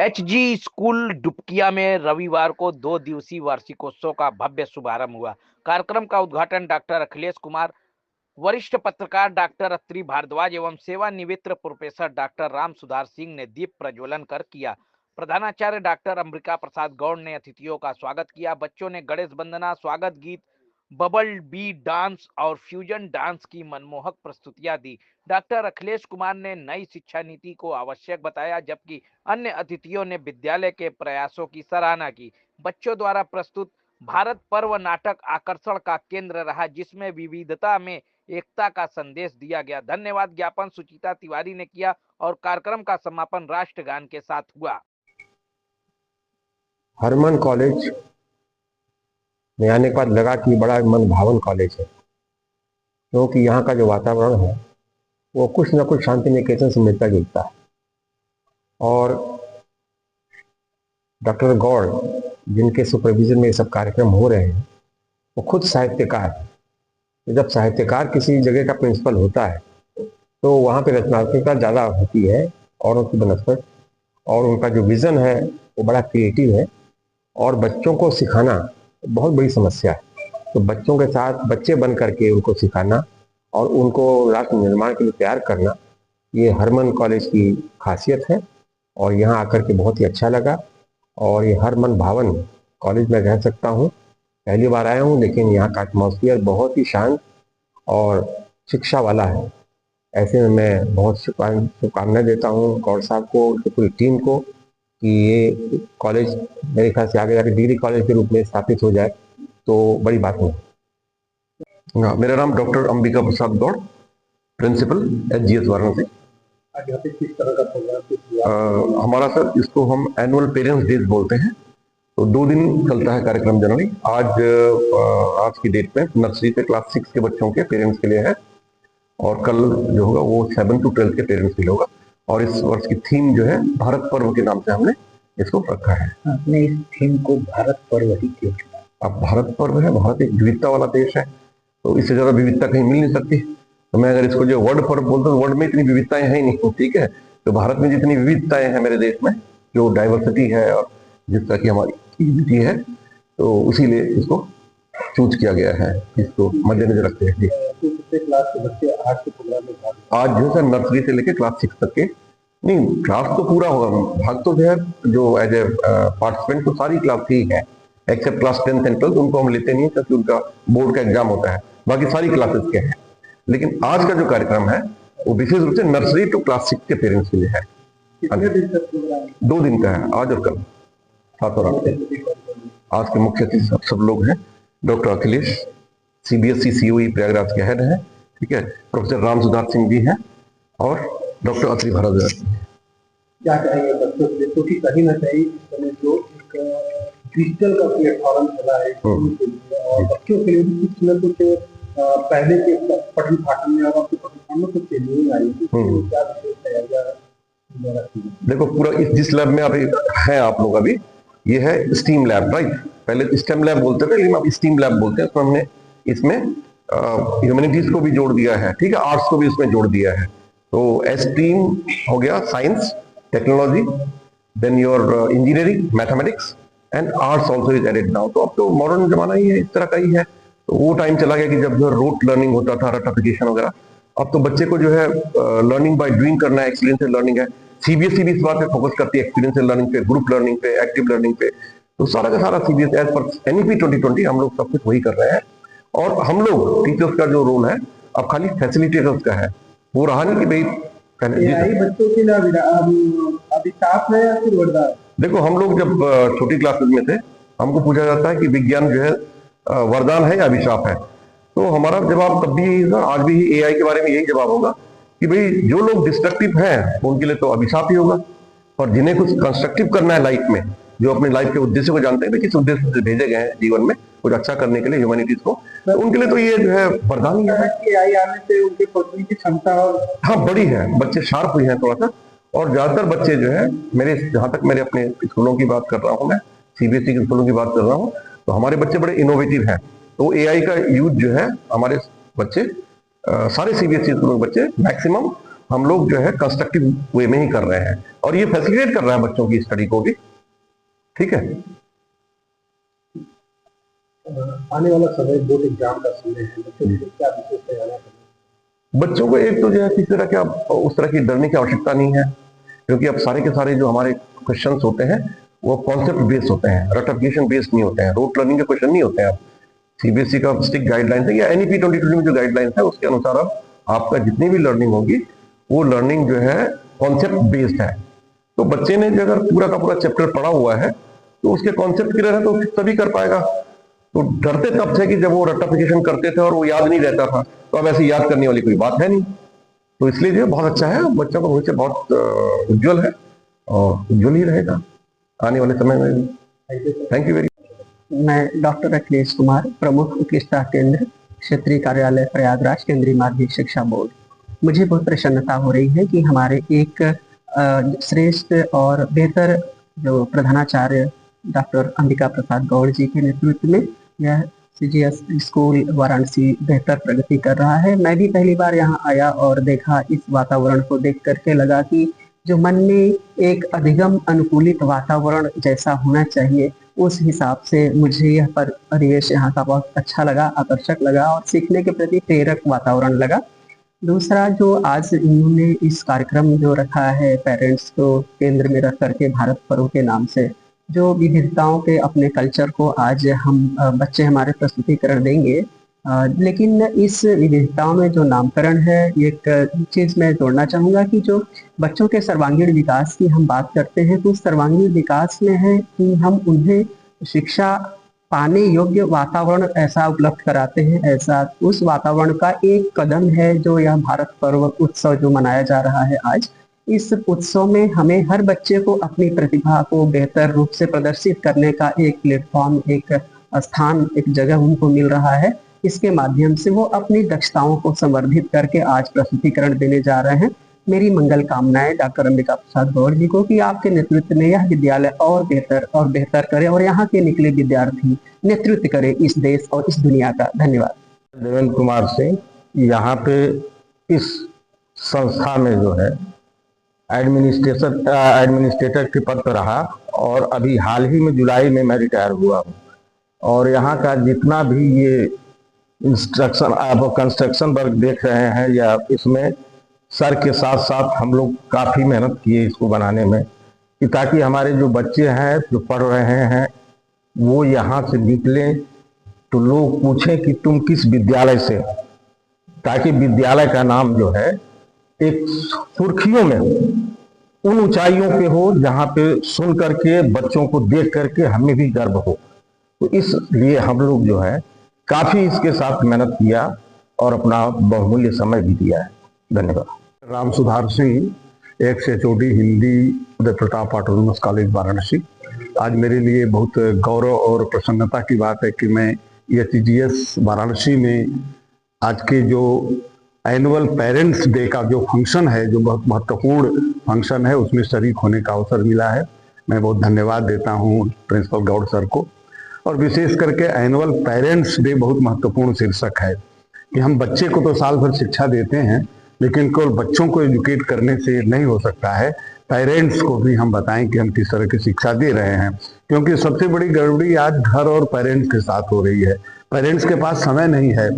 Hg school Dubkiya में रविवार को 2 दिवसीय वार्षिकोत्सव का भव्य शुभारंभ हुआ। कार्यक्रम का उद्घाटन डॉक्टर अखिलेश कुमार, वरिष्ठ पत्रकार डॉक्टर अत्रि भारद्वाज एवं सेवानिवृत्त प्रोफेसर डॉक्टर राम सुधार सिंह ने दीप प्रज्वलन कर किया। प्रधानाचार्य डॉक्टर अंबिका प्रसाद गौड़ ने अतिथियों का स्वागत किया। बच्चों ने गणेश वंदना, स्वागत गीत, बबल बी डांस और फ्यूजन डांस की मनमोहक प्रस्तुतियां दी। डॉक्टर अखिलेश कुमार ने नई शिक्षा नीति को आवश्यक बताया, जबकि अन्य अतिथियों ने विद्यालय के प्रयासों की सराहना की। बच्चों द्वारा प्रस्तुत भारत पर्व नाटक आकर्षण का केंद्र रहा, जिसमें विविधता में एकता का संदेश दिया गया। धन्यवाद ज्ञापन सुचिता तिवारी ने किया और कार्यक्रम का समापन राष्ट्रगान के साथ हुआ। हरमन कॉलेज में आने के बाद लगा कि बड़ा मन भावन कॉलेज है, क्योंकि यहाँ का जो वातावरण है वो कुछ न कुछ शांति निकेतन से मिलता जुलता है। और डॉक्टर गौड़, जिनके सुपरविजन में ये सब कार्यक्रम हो रहे हैं, वो खुद साहित्यकार है। तो जब साहित्यकार किसी जगह का प्रिंसिपल होता है तो वहाँ पे रचनात्मकता ज़्यादा होती है और उनकी बनस्पत और उनका जो विज़न है वो बड़ा क्रिएटिव है। और बच्चों को सिखाना बहुत बड़ी समस्या है, तो बच्चों के साथ बच्चे बन करके उनको सिखाना और उनको राष्ट्र निर्माण के लिए तैयार करना, ये हरमन कॉलेज की खासियत है। और यहाँ आकर के बहुत ही अच्छा लगा। और ये हरमन भावन कॉलेज में रह सकता हूँ, पहली बार आया हूँ, लेकिन यहाँ का एटमॉस्फेयर बहुत ही शांत और शिक्षा वाला है। ऐसे में मैं बहुत शुभकामनाएं देता हूँ गौड़ साहब को, उनकी पूरी टीम को, कि ये कॉलेज मेरे ख्याल से आगे जाके डिग्री कॉलेज के रूप में स्थापित हो जाए तो बड़ी बात नहीं। मेरा नाम doctor Ambika Prasad Gaur, principal HGS Varanasi. किस तरह का प्रोग्राम हमारा सर, इसको हम एनुअल पेरेंट्स डेज बोलते हैं। तो 2 दिन चलता है कार्यक्रम जनरली। आज की डेट में नर्सरी से क्लास 6 के बच्चों के पेरेंट्स के लिए है, और कल जो होगा वो 7 to 12 के पेरेंट्स के लिए होगा। और इस वर्ष की थीम जो है भारत पर्व के नाम से हमने इसको रखा है। आपने इस थीम को भारत पर्व ही क्यों चुना? अब भारत पर्व है, भारत एक विविधता वाला देश है, तो इससे ज्यादा विविधता कहीं मिल नहीं सकती। तो मैं अगर इसको जो वर्ड पर्व बोलता हूँ, वर्ड में इतनी विविधताएं है ही नहीं, ठीक है। तो भारत में जितनी विविधताएं हैं मेरे देश में, जो डाइवर्सिटी है और जिस तरह की हमारी यूनिटी है, तो उसीलिए इसको चूज किया गया है, इसको मद्देनजर रखते हैं। क्लास के बच्चे आज के प्रोग्राम में आज जो है सर नर्सरी से लेकर क्लास 6 तक के, नहीं क्लास तो पूरा होगा, भाग तो जो है जो एज ए पार्टिसिपेंट तो सारी क्लास ही है, accept class 10th and 12th उनको हम लेते नहीं, क्योंकि उनका बोर्ड का एग्जाम होता है, बाकी सारी क्लासेस के हैं। लेकिन आज का जो कार्यक्रम है वो विशेष रूप से नर्सरी टू क्लास 6 के पेरेंट्स के लिए है। 2 दिन का है, आज और कल, 7 और 8। आज के मुख्य अतिथि सब लोग हैं। Doctor Akhilesh CBSE COE Prayagraj के हेड है, ठीक है। प्रोफेसर राम सुधार सिंह जी हैं और डॉक्टर अत्रि भारद्वाज। क्या कहेंगे बच्चों से, क्योंकि कहीं ना कहीं इस समय जो एक डिजिटल का प्लेटफॉर्म चला है और बच्चों के लिए भी कुछ न कुछ पहले के पठन पाठन में और आपके पठन पाठन में कुछ चेंजिंग आई है, क्या तैयारियां? देखो पूरा जिस लैब में अभी है आप लोग, अभी ये है स्टीम लैब, राइट। पहले स्टेम लैब बोलते थे, लेकिन अब स्टीम लैब बोलते हैं। तो हमने इसमें ह्यूमैनिटीज को भी जोड़ दिया है, ठीक है, आर्ट्स को भी इसमें जोड़ दिया है। तो एसटीम हो गया science technology, then your engineering mathematics and arts also is added now. तो अब तो मॉडर्न जमाना ही है, इस तरह का ही है। तो वो टाइम चला गया कि जब जो रोट लर्निंग होता था, रटिफिकेशन वगैरह। अब तो बच्चे को जो है लर्निंग बाय डूइंग करना है, एक्सपीरियंशियल लर्निंग है। सीबीएसई भी इस बात पे फोकस करती है, एक्सपीरियंशियल लर्निंग पे, ग्रुप लर्निंग पे, एक्टिव लर्निंग पे। तो सारा का सारा सीबीएसई एज पर एनईपी 2020 हम लोग सब कुछ वही कर रहे हैं। और हम लोग टीचर्स का जो रोल है अब खाली फैसिलिटेटर्स का है, वो रहा नहीं कि भाई बच्चों के लिए अभिशाप है या फिर वरदान? देखो हम लोग जब छोटी क्लासेस में थे, हमको पूछा जाता है कि विज्ञान जो है वरदान है या अभिशाप है। तो हमारा जवाब तब भी यही था, आज भी एआई के बारे में यही जवाब होगा कि भाई जो लोग डिस्ट्रक्टिव हैं उनके लिए तो अभिशाप ही होगा, और जिन्हें कुछ कंस्ट्रक्टिव करना है लाइफ में, जो अपने लाइफ के उद्देश्य को जानते हैं किस उद्देश्य से भेजे गए हैं जीवन में कुछ अच्छा करने के लिए ह्यूमैनिटीज को, तो उनके लिए तो ये जो है वरदान ही है। एआई आने से उनके पढ़ने की क्षमता हाँ बड़ी है, बच्चे शार्प हुए हैं थोड़ा सा। और ज्यादातर बच्चे जो है मेरे, जहां तक मेरे अपने स्कूलों की बात कर रहा हूँ, मैं सीबीएसई के स्कूलों की बात कर रहा हूँ, तो हमारे बच्चे बड़े इनोवेटिव हैं। तो एआई का यूज जो है हमारे बच्चे सारे सीबीएसई स्कूलों के बच्चे मैक्सिमम हम लोग जो है कंस्ट्रक्टिव वे में ही कर रहे हैं, और ये फैसिलिटेट कर रहा है बच्चों की स्टडी को भी। ठीक है। आने वाला समय बोर्ड एग्जाम का समय है, बच्चों के लिए क्या विशेष तैयारियां करनी? बच्चों को एक तो जो है किसी तरह के उस तरह की डरने की आवश्यकता नहीं है, क्योंकि अब सारे के सारे जो हमारे क्वेश्चंस होते हैं वो कॉन्सेप्ट बेस्ड होते हैं, रटिफिकेशन बेस्ड नहीं होते हैं, रोट लर्निंग के क्वेश्चन नहीं होते हैं। सीबीएसई का स्ट्रिक्ट गाइडलाइंस है या एनईपी 2020 में जो गाइडलाइंस है उसके अनुसार अब आपका जितनी भी लर्निंग होगी वो लर्निंग जो है कॉन्सेप्ट बेस्ड है। तो बच्चे ने जो अगर पूरा का पूरा चैप्टर पढ़ा हुआ है तो उसके कॉन्सेप्ट क्लियर है तो तभी कर पाएगा। तो डरते तब थे कि जब वो रटिफिकेशन करते थे और वो याद नहीं रहता था, तो अब ऐसे याद करने वाली कोई बात है नहीं। तो इसलिए जो बहुत अच्छा है, बच्चों का भविष्य बहुत उज्जवल है और उज्जवल ही रहेगा आने वाले समय में भी। Thank you very much. मैं डॉक्टर अखिलेश कुमार, प्रमुख उत्कृष्टता केंद्र, क्षेत्रीय कार्यालय प्रयागराज, केंद्रीय माध्यमिक शिक्षा बोर्ड। मुझे बहुत प्रसन्नता हो रही है कि हमारे एक श्रेष्ठ और बेहतर जो प्रधानाचार्य डॉक्टर अंबिका प्रसाद गौड़ जी के नेतृत्व में यह सीजीएस स्कूल वाराणसी बेहतर प्रगति कर रहा है। मैं भी पहली बार यहाँ आया और देखा, इस वातावरण को देख करके लगा कि जो मन में एक अधिगम अनुकूलित वातावरण जैसा होना चाहिए उस हिसाब से मुझे यह परिवेश यहाँ का बहुत अच्छा लगा, आकर्षक लगा और सीखने के प्रति प्रेरक वातावरण लगा। दूसरा, जो आज इन्होंने इस कार्यक्रम जो रखा है पेरेंट्स को केंद्र में रख करके भारत पर्व के नाम से, जो विविधताओं के अपने कल्चर को आज हम बच्चे हमारे प्रस्तुतिकरण देंगे, लेकिन इस विविधताओं में जो नामकरण है, एक चीज मैं जोड़ना चाहूँगा कि जो बच्चों के सर्वांगीण विकास की हम बात करते हैं तो उस सर्वांगीण विकास में है कि हम उन्हें शिक्षा पाने योग्य वातावरण ऐसा उपलब्ध कराते हैं। ऐसा उस वातावरण का एक कदम है जो यह भारत पर्व उत्सव जो मनाया जा रहा है आज। इस उत्सव में हमें हर बच्चे को अपनी प्रतिभा को बेहतर रूप से प्रदर्शित करने का एक प्लेटफॉर्म, एक स्थान, एक जगह उनको मिल रहा है। इसके माध्यम से वो अपनी दक्षताओं को संवर्धित करके आज प्रस्तुतिकरण देने जा रहे हैं। मेरी मंगल कामनाएं डॉक्टर अंबिका प्रसाद गौड़ जी को कि आपके नेतृत्व में यह विद्यालय और बेहतर करे और यहाँ के निकले विद्यार्थी नेतृत्व करे इस देश और इस दुनिया का। धन्यवाद। देवेंद्र कुमार सिंह, यहाँ पे इस संस्था में जो है एडमिनिस्ट्रेटर के पद पर रहा और अभी हाल ही में जुलाई में मैं रिटायर हुआ हूँ। और यहाँ का जितना भी ये इंस्ट्रक्शन आप कंस्ट्रक्शन वर्क देख रहे हैं या इसमें सर के साथ साथ हम लोग काफ़ी मेहनत किए इसको बनाने में, कि ताकि हमारे जो बच्चे हैं जो पढ़ रहे हैं वो यहाँ से निकलें तो लोग पूछें कि तुम किस विद्यालय से, ताकि विद्यालय का नाम जो है एक सुर्खियों में उन ऊंचाइयों पे हो जहाँ पे सुन करके बच्चों को देख करके हमें भी गर्व हो। तो इसलिए हम लोग जो है काफी इसके साथ मेहनत किया और अपना बहुमूल्य समय भी दिया है। धन्यवाद। राम सुधार Singh, x HOD Hindi, Uday Pratap autonomous college Varanasi. आज मेरे लिए बहुत गौरव और प्रसन्नता की बात है कि मैं एचजीएस वाराणसी में आज के जो एनुअल पेरेंट्स डे का जो फंक्शन है, जो बहुत महत्वपूर्ण फंक्शन है, उसमें शरीक होने का अवसर मिला है। मैं बहुत धन्यवाद देता हूँ प्रिंसिपल गौड़ सर को। और विशेष करके एनुअल पेरेंट्स डे बहुत महत्वपूर्ण शीर्षक है कि हम बच्चे को तो साल भर शिक्षा देते हैं, लेकिन केवल बच्चों को एजुकेट करने से नहीं हो सकता है, पेरेंट्स को भी हम बताएं कि हम किस तरह की शिक्षा दे रहे हैं। क्योंकि सबसे बड़ी गड़बड़ी आज घर और पेरेंट्स के साथ हो रही है। पेरेंट्स के पास समय नहीं है,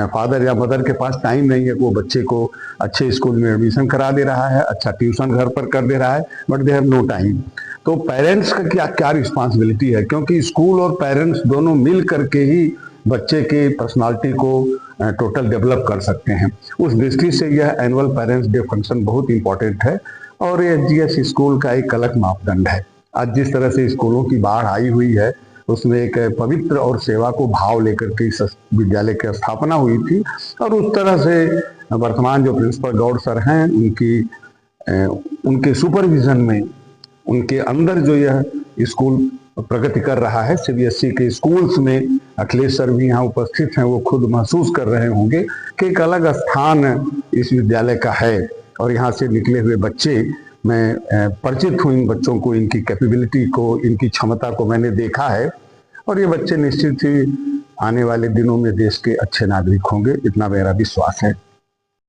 फादर या मदर के पास टाइम नहीं है कि वो बच्चे को अच्छे स्कूल में एडमिशन करा दे रहा है, अच्छा ट्यूशन घर पर कर दे रहा है, but they have no time. तो पेरेंट्स का क्या रिस्पॉन्सिबिलिटी है, क्योंकि स्कूल और पेरेंट्स दोनों मिल करके ही बच्चे के पर्सनालिटी को टोटल डेवलप कर सकते हैं। उस दृष्टि से यह एनुअल पेरेंट्स डे फंक्शन बहुत इंपॉर्टेंट है और ये एचजीएस स्कूल का एक अलग मापदंड है। आज जिस तरह से स्कूलों की बाढ़ आई हुई है, उसमें एक पवित्र और सेवा को भाव लेकर के इस विद्यालय की स्थापना हुई थी और उस तरह से वर्तमान जो प्रिंसिपल गौड़ सर हैं उनके सुपरविजन में, उनके अंदर जो यह स्कूल प्रगति कर रहा है, सीबीएसई के स्कूल्स में अखिलेश सर भी यहाँ उपस्थित हैं, वो खुद महसूस कर रहे होंगे कि एक अलग स्थान इस विद्यालय का है। और यहाँ से निकले हुए बच्चे, मैं परिचित हूँ इन बच्चों को, इनकी कैपेबिलिटी को, इनकी क्षमता को मैंने देखा है और ये बच्चे निश्चित ही आने वाले दिनों में देश के अच्छे नागरिक होंगे, इतना मेरा विश्वास है।